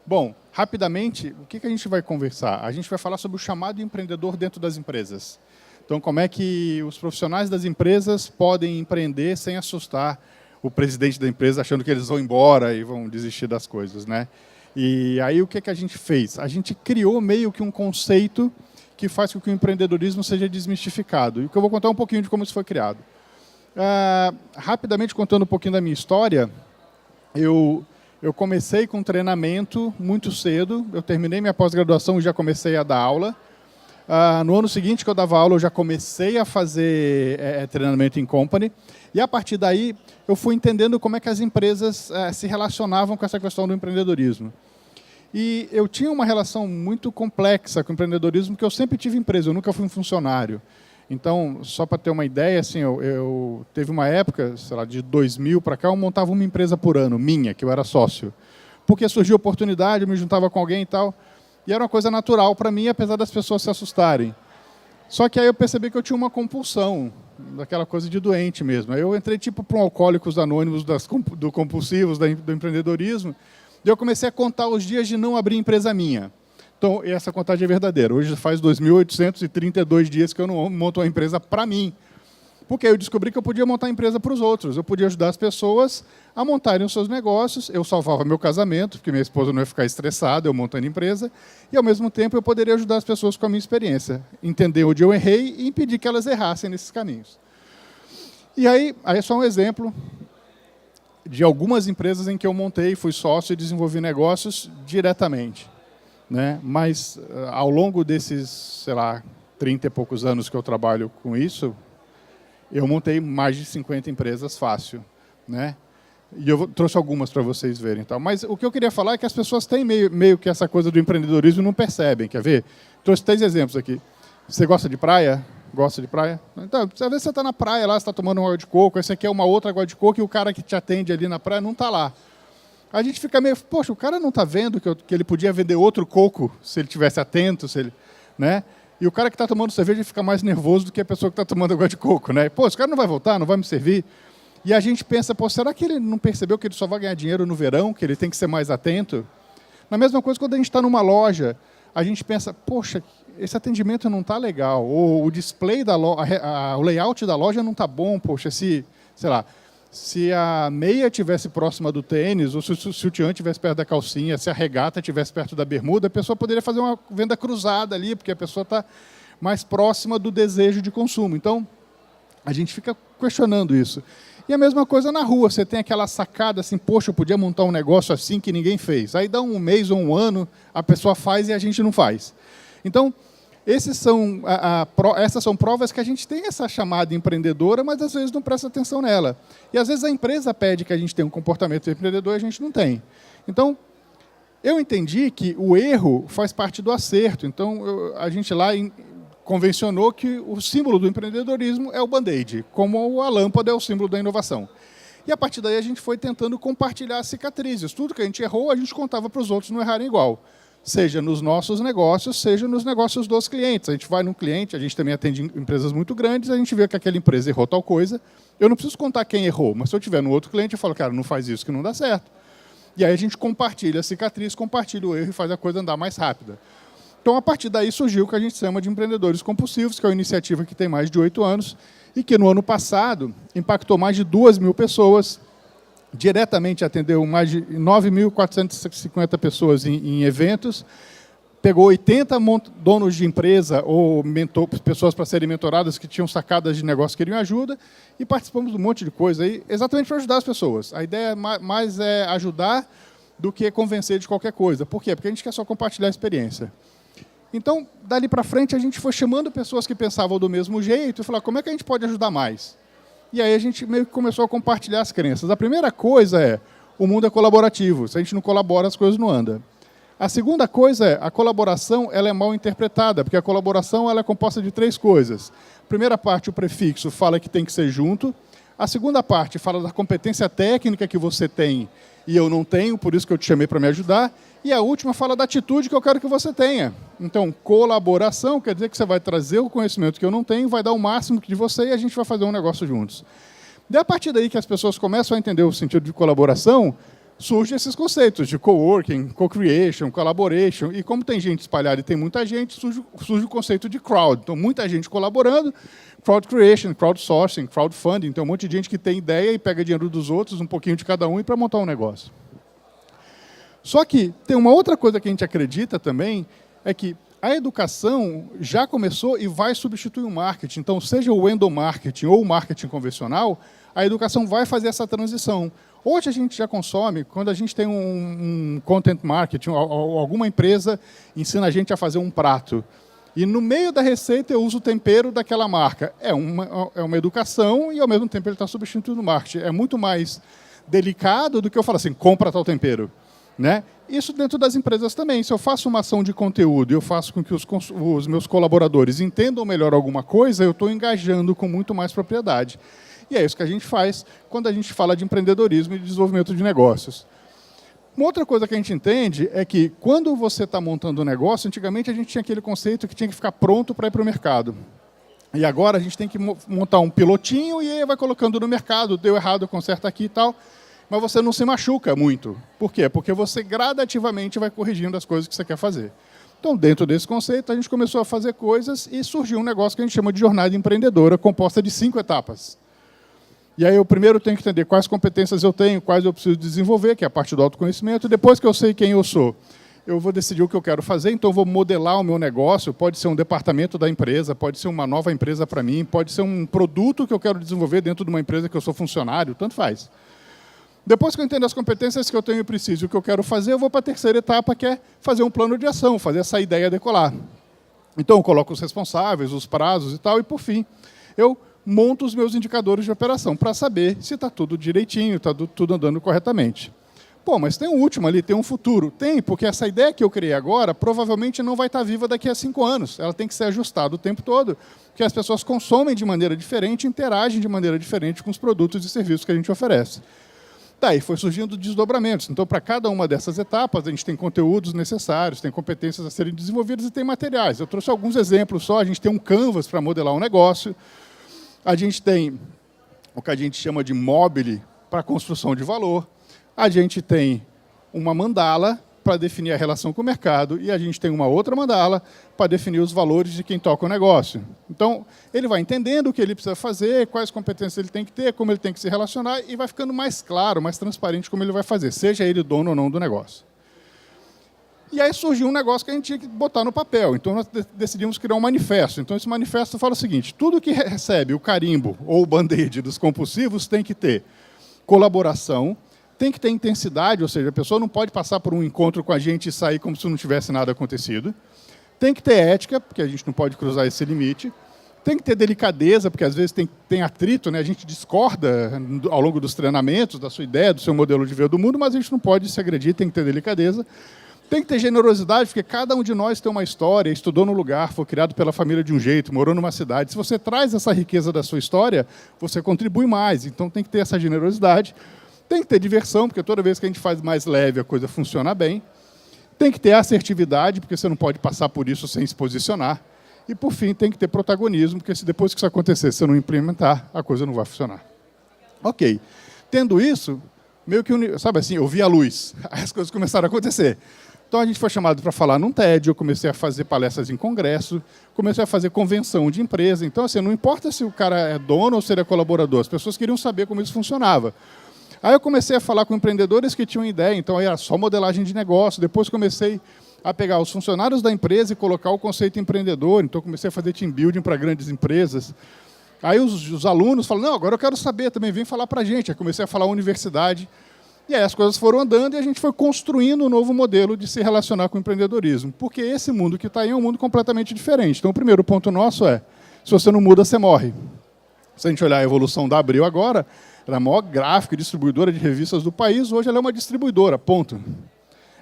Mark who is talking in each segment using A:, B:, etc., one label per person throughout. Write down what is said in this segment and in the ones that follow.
A: Bom, rapidamente, o que a gente vai conversar? A gente vai falar sobre o chamado empreendedor dentro das empresas. Então, como é que os profissionais das empresas podem empreender sem assustar o presidente da empresa achando que eles vão embora e vão desistir das coisas, né? E aí o que a gente fez? A gente criou meio que um conceito que faz com que o empreendedorismo seja desmistificado. E que eu vou contar um pouquinho de como isso foi criado. Rapidamente contando um pouquinho da minha história, eu comecei com treinamento muito cedo, eu terminei minha pós-graduação e já comecei a dar aula. No ano seguinte que eu dava aula, eu já comecei a fazer treinamento em company, e a partir daí eu fui entendendo como é que as empresas se relacionavam com essa questão do empreendedorismo. E eu tinha uma relação muito complexa com o empreendedorismo, porque eu sempre tive empresa, eu nunca fui um funcionário. Então, só para ter uma ideia, assim, eu teve uma época, sei lá, de 2000 para cá, eu montava uma empresa por ano, minha, que eu era sócio. Porque surgiu oportunidade, eu me juntava com alguém e tal, e era uma coisa natural para mim, apesar das pessoas se assustarem. Só que aí eu percebi que eu tinha uma compulsão, daquela coisa de doente mesmo. Aí eu entrei tipo para um Alcoólicos Anônimos do compulsivos, do empreendedorismo, e eu comecei a contar os dias de não abrir empresa minha. Então, essa contagem é verdadeira. Hoje faz 2.832 dias que eu não monto uma empresa para mim. Porque eu descobri que eu podia montar empresa para os outros. Eu podia ajudar as pessoas a montarem os seus negócios. Eu salvava meu casamento, porque minha esposa não ia ficar estressada, eu montando empresa. E, ao mesmo tempo, eu poderia ajudar as pessoas com a minha experiência. Entender onde eu errei e impedir que elas errassem nesses caminhos. E aí é só um exemplo de algumas empresas em que eu montei, fui sócio e desenvolvi negócios diretamente. Né? Mas, ao longo desses, sei lá, 30 e poucos anos que eu trabalho com isso, eu montei mais de 50 empresas fácil. Né? E eu trouxe algumas para vocês verem. Então. Mas o que eu queria falar é que as pessoas têm meio que essa coisa do empreendedorismo e não percebem. Quer ver? Trouxe 3 exemplos aqui. Você gosta de praia? Gosta de praia? Então, às vezes você está na praia lá, você está tomando uma água de coco, esse aqui é uma outra água de coco e o cara que te atende ali na praia não está lá. A gente fica meio, poxa, o cara não está vendo que ele podia vender outro coco se ele tivesse atento, né? E o cara que está tomando cerveja fica mais nervoso do que a pessoa que está tomando água de coco, né? Pô, esse cara não vai voltar, não vai me servir. E a gente pensa, pô, será que ele não percebeu que ele só vai ganhar dinheiro no verão, que ele tem que ser mais atento? Na mesma coisa, quando a gente está numa loja, a gente pensa, poxa, esse atendimento não está legal, ou o display da loja, o layout da loja não está bom, poxa, sei lá, se a meia estivesse próxima do tênis, ou se o sutiã estivesse perto da calcinha, se a regata estivesse perto da bermuda, a pessoa poderia fazer uma venda cruzada ali, porque a pessoa está mais próxima do desejo de consumo. Então, a gente fica questionando isso. E a mesma coisa na rua, você tem aquela sacada assim, poxa, eu podia montar um negócio assim que ninguém fez. Aí dá um mês ou um ano, a pessoa faz e a gente não faz. Então, essas são provas que a gente tem essa chamada empreendedora, mas às vezes não presta atenção nela. E às vezes a empresa pede que a gente tenha um comportamento empreendedor e a gente não tem. Então, eu entendi que o erro faz parte do acerto. Então, a gente lá convencionou que o símbolo do empreendedorismo é o Band-Aid, como a lâmpada é o símbolo da inovação. E a partir daí a gente foi tentando compartilhar as cicatrizes. Tudo que a gente errou, a gente contava para os outros não errarem igual. Seja nos nossos negócios, seja nos negócios dos clientes. A gente vai num cliente, a gente também atende empresas muito grandes, a gente vê que aquela empresa errou tal coisa. Eu não preciso contar quem errou, mas se eu tiver no outro cliente, eu falo, cara, não faz isso que não dá certo. E aí a gente compartilha a cicatriz, compartilha o erro e faz a coisa andar mais rápida. Então, a partir daí surgiu o que a gente chama de empreendedores compulsivos, que é uma iniciativa que tem mais de 8 anos e que no ano passado impactou mais de 2.000 pessoas, diretamente atendeu mais de 9.450 pessoas em eventos, pegou 80 donos de empresa ou pessoas para serem mentoradas que tinham sacadas de negócio que queriam ajuda e participamos de um monte de coisa aí, exatamente para ajudar as pessoas. A ideia mais é ajudar do que convencer de qualquer coisa. Por quê? Porque a gente quer só compartilhar a experiência. Então, dali para frente, a gente foi chamando pessoas que pensavam do mesmo jeito e falar, como é que a gente pode ajudar mais? E aí a gente meio que começou a compartilhar as crenças. A primeira coisa é, o mundo é colaborativo. Se a gente não colabora, as coisas não andam. A segunda coisa é, a colaboração ela é mal interpretada, porque a colaboração ela é composta de 3 coisas. A primeira parte, o prefixo, fala que tem que ser junto. A segunda parte fala da competência técnica que você tem e eu não tenho, por isso que eu te chamei para me ajudar. E a última fala da atitude que eu quero que você tenha. Então, colaboração quer dizer que você vai trazer o conhecimento que eu não tenho, vai dar o máximo de você e a gente vai fazer um negócio juntos. E a partir daí que as pessoas começam a entender o sentido de colaboração, surgem esses conceitos de coworking, co-creation, collaboration, e como tem gente espalhada e tem muita gente, surge o conceito de crowd. Então, muita gente colaborando, crowd creation, crowdsourcing, crowdfunding, então um monte de gente que tem ideia e pega dinheiro dos outros, um pouquinho de cada um, para montar um negócio. Só que tem uma outra coisa que a gente acredita também, é que a educação já começou e vai substituir o marketing. Então, seja o endomarketing ou o marketing convencional, a educação vai fazer essa transição. Hoje a gente já consome, quando a gente tem um content marketing, alguma empresa ensina a gente a fazer um prato. E no meio da receita eu uso o tempero daquela marca. É uma educação e ao mesmo tempo ele está substituindo o marketing. É muito mais delicado do que eu falar assim, compra tal tempero. Né? Isso dentro das empresas também. Se eu faço uma ação de conteúdo e eu faço com que os meus colaboradores entendam melhor alguma coisa, eu estou engajando com muito mais propriedade. E é isso que a gente faz quando a gente fala de empreendedorismo e de desenvolvimento de negócios. Uma outra coisa que a gente entende é que quando você está montando um negócio, antigamente a gente tinha aquele conceito que tinha que ficar pronto para ir para o mercado. E agora a gente tem que montar um pilotinho e aí vai colocando no mercado, deu errado, conserta aqui e tal. Mas você não se machuca muito. Por quê? Porque você gradativamente vai corrigindo as coisas que você quer fazer. Então, dentro desse conceito, a gente começou a fazer coisas e surgiu um negócio que a gente chama de jornada empreendedora, composta de 5 etapas. E aí eu primeiro tenho que entender quais competências eu tenho, quais eu preciso desenvolver, que é a parte do autoconhecimento. Depois que eu sei quem eu sou, eu vou decidir o que eu quero fazer, então eu vou modelar o meu negócio, pode ser um departamento da empresa, pode ser uma nova empresa para mim, pode ser um produto que eu quero desenvolver dentro de uma empresa que eu sou funcionário, tanto faz. Depois que eu entendo as competências que eu tenho e preciso e o que eu quero fazer, eu vou para a terceira etapa, que é fazer um plano de ação, fazer essa ideia decolar. Então, eu coloco os responsáveis, os prazos e tal, e, por fim, eu monto os meus indicadores de operação para saber se está tudo direitinho, está tudo andando corretamente. Pô, mas tem um último ali, tem um futuro. Tem, porque essa ideia que eu criei agora provavelmente não vai estar viva daqui a 5 anos. Ela tem que ser ajustada o tempo todo, porque as pessoas consomem de maneira diferente, interagem de maneira diferente com os produtos e serviços que a gente oferece. Daí foi surgindo desdobramentos. Então, para cada uma dessas etapas, a gente tem conteúdos necessários, tem competências a serem desenvolvidas e tem materiais. Eu trouxe alguns exemplos só. A gente tem um canvas para modelar um negócio. A gente tem o que a gente chama de mobile para construção de valor. A gente tem uma mandala para definir a relação com o mercado e a gente tem uma outra mandala para definir os valores de quem toca o negócio. Então, ele vai entendendo o que ele precisa fazer, quais competências ele tem que ter, como ele tem que se relacionar e vai ficando mais claro, mais transparente como ele vai fazer, seja ele dono ou não do negócio. E aí surgiu um negócio que a gente tinha que botar no papel. Então, nós decidimos criar um manifesto. Então, esse manifesto fala o seguinte, tudo que recebe o carimbo ou o band-aid dos compulsivos tem que ter colaboração, tem que ter intensidade, ou seja, a pessoa não pode passar por um encontro com a gente e sair como se não tivesse nada acontecido. Tem que ter ética, porque a gente não pode cruzar esse limite. Tem que ter delicadeza, porque às vezes tem atrito, né? A gente discorda ao longo dos treinamentos, da sua ideia, do seu modelo de ver do mundo, mas a gente não pode se agredir, tem que ter delicadeza. Tem que ter generosidade, porque cada um de nós tem uma história, estudou no lugar, foi criado pela família de um jeito, morou numa cidade. Se você traz essa riqueza da sua história, você contribui mais. Então tem que ter essa generosidade. Tem que ter diversão, porque toda vez que a gente faz mais leve, a coisa funciona bem. Tem que ter assertividade, porque você não pode passar por isso sem se posicionar. E, por fim, tem que ter protagonismo, porque se depois que isso acontecer, você não implementar, a coisa não vai funcionar. Ok. Tendo isso, meio que, sabe assim, eu vi a luz. Aí as coisas começaram a acontecer. Então, a gente foi chamado para falar num TED, eu comecei a fazer palestras em congresso, comecei a fazer convenção de empresa. Então, assim, não importa se o cara é dono ou se ele é colaborador, as pessoas queriam saber como isso funcionava. Aí eu comecei a falar com empreendedores que tinham ideia, então aí era só modelagem de negócio. Depois comecei a pegar os funcionários da empresa e colocar o conceito empreendedor, então comecei a fazer team building para grandes empresas. Aí os alunos falaram, não, agora eu quero saber também, vem falar para a gente. Aí comecei a falar universidade. E aí as coisas foram andando e a gente foi construindo um novo modelo de se relacionar com o empreendedorismo. Porque esse mundo que está aí é um mundo completamente diferente. Então o primeiro ponto nosso é, se você não muda, você morre. Se a gente olhar a evolução da Abril agora, era a maior gráfica e distribuidora de revistas do país, hoje ela é uma distribuidora, ponto.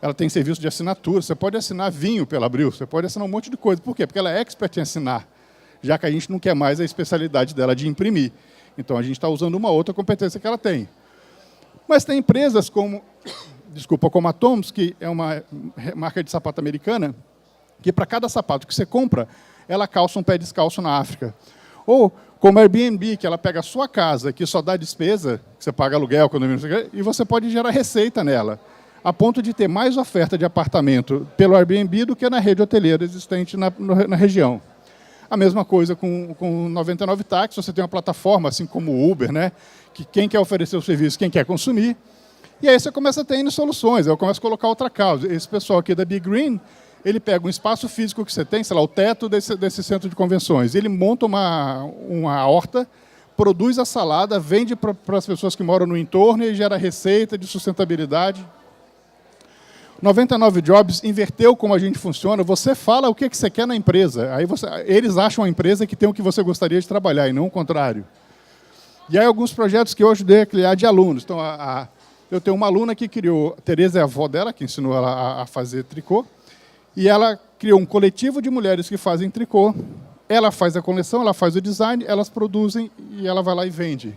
A: Ela tem serviço de assinatura, você pode assinar vinho pela Abril, você pode assinar um monte de coisa. Por quê? Porque ela é expert em assinar, já que a gente não quer mais a especialidade dela de imprimir. Então, a gente está usando uma outra competência que ela tem. Mas tem empresas como, como a Toms, que é uma marca de sapato americana, que para cada sapato que você compra, ela calça um pé descalço na África. Ou Como a Airbnb, que ela pega a sua casa, que só dá despesa, que você paga aluguel, condomínio, e você pode gerar receita nela, a ponto de ter mais oferta de apartamento pelo Airbnb do que na rede hoteleira existente na região. A mesma coisa com 99 táxis, você tem uma plataforma, assim como o Uber, né, que quem quer oferecer o serviço, quem quer consumir, e aí você começa a ter soluções, eu começo a colocar outra causa. Esse pessoal aqui da Big Green, ele pega um espaço físico que você tem, sei lá, o teto desse centro de convenções, ele monta uma horta, produz a salada, vende para as pessoas que moram no entorno e gera receita de sustentabilidade. 99 Jobs inverteu como a gente funciona, você fala o que você quer na empresa, aí eles acham a empresa que tem o que você gostaria de trabalhar, e não o contrário. E aí alguns projetos que eu ajudei a criar de alunos. Então, eu tenho uma aluna que criou, a Tereza é a avó dela, que ensinou ela a fazer tricô, e ela criou um coletivo de mulheres que fazem tricô, ela faz a coleção, ela faz o design, elas produzem e ela vai lá e vende.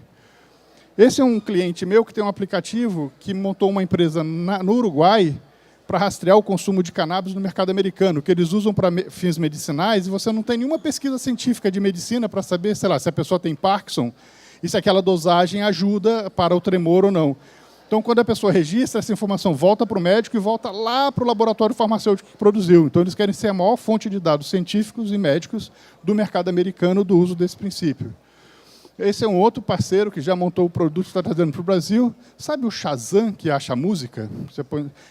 A: Esse é um cliente meu que tem um aplicativo que montou uma empresa no Uruguai para rastrear o consumo de cannabis no mercado americano, que eles usam para fins medicinais, e você não tem nenhuma pesquisa científica de medicina para saber, sei lá, se a pessoa tem Parkinson e se aquela dosagem ajuda para o tremor ou não. Então, quando a pessoa registra, essa informação volta para o médico e volta lá para o laboratório farmacêutico que produziu. Então, eles querem ser a maior fonte de dados científicos e médicos do mercado americano do uso desse princípio. Esse é um outro parceiro que já montou o produto que está trazendo para o Brasil. Sabe o Shazam, que acha música?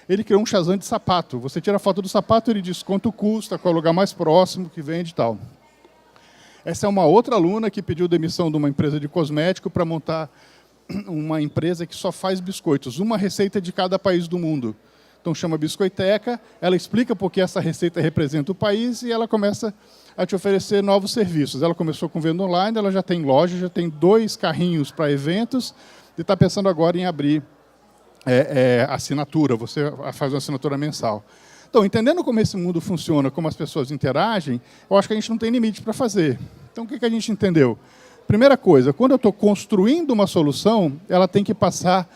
A: Ele criou um Shazam de sapato. Você tira a foto do sapato, ele diz quanto custa, qual é o lugar mais próximo que vende e tal. Essa é uma outra aluna que pediu demissão de uma empresa de cosmético para montar uma empresa que só faz biscoitos, uma receita de cada país do mundo. Então, chama Biscoiteca, ela explica por que essa receita representa o país e ela começa a te oferecer novos serviços. Ela começou com venda online, ela já tem loja, já tem 2 carrinhos para eventos e está pensando agora em abrir assinatura, você faz uma assinatura mensal. Então, entendendo como esse mundo funciona, como as pessoas interagem, eu acho que a gente não tem limite para fazer. Então, o que a gente entendeu? Primeira coisa, quando eu estou construindo uma solução, ela tem que passar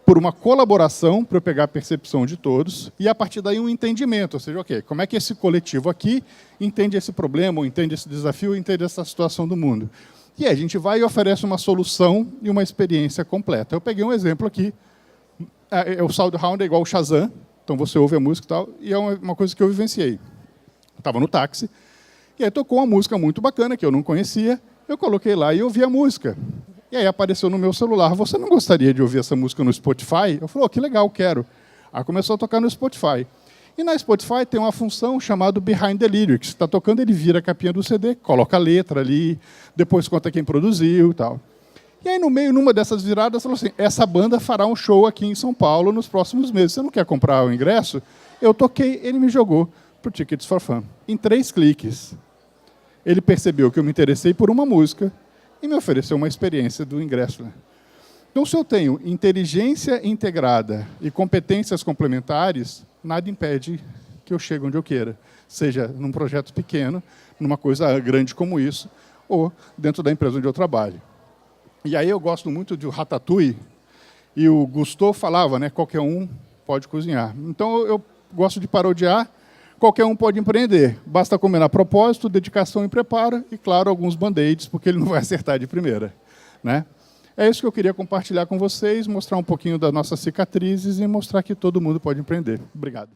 A: por uma colaboração para eu pegar a percepção de todos e, a partir daí, um entendimento. Ou seja, ok, como é que esse coletivo aqui entende esse problema, ou entende esse desafio, ou entende essa situação do mundo. E aí a gente vai e oferece uma solução e uma experiência completa. Eu peguei um exemplo aqui. O SoundHound é igual o Shazam, então você ouve a música e tal, e é uma coisa que eu vivenciei. Eu estava no táxi, e aí tocou uma música muito bacana, que eu não conhecia, eu coloquei lá e ouvi a música. E aí apareceu no meu celular, você não gostaria de ouvir essa música no Spotify? Eu falei, oh, que legal, quero. Aí começou a tocar no Spotify. E na Spotify tem uma função chamada Behind the Lyrics. Está tocando, ele vira a capinha do CD, coloca a letra ali, depois conta quem produziu e tal. E aí, no meio, numa dessas viradas, falou assim, essa banda fará um show aqui em São Paulo nos próximos meses. Você não quer comprar o ingresso? Eu toquei, ele me jogou para o Tickets for Fun. Em 3 cliques. Ele percebeu que eu me interessei por uma música e me ofereceu uma experiência do ingresso. Então, se eu tenho inteligência integrada e competências complementares, nada impede que eu chegue onde eu queira. Seja num projeto pequeno, numa coisa grande como isso, ou dentro da empresa onde eu trabalho. E aí eu gosto muito de Ratatouille, e o Gusteau falava, né, qualquer um pode cozinhar. Então, eu gosto de parodiar, qualquer um pode empreender. Basta combinar propósito, dedicação e preparo, e, claro, alguns band-aids, porque ele não vai acertar de primeira. Né? É isso que eu queria compartilhar com vocês, mostrar um pouquinho das nossas cicatrizes e mostrar que todo mundo pode empreender. Obrigado.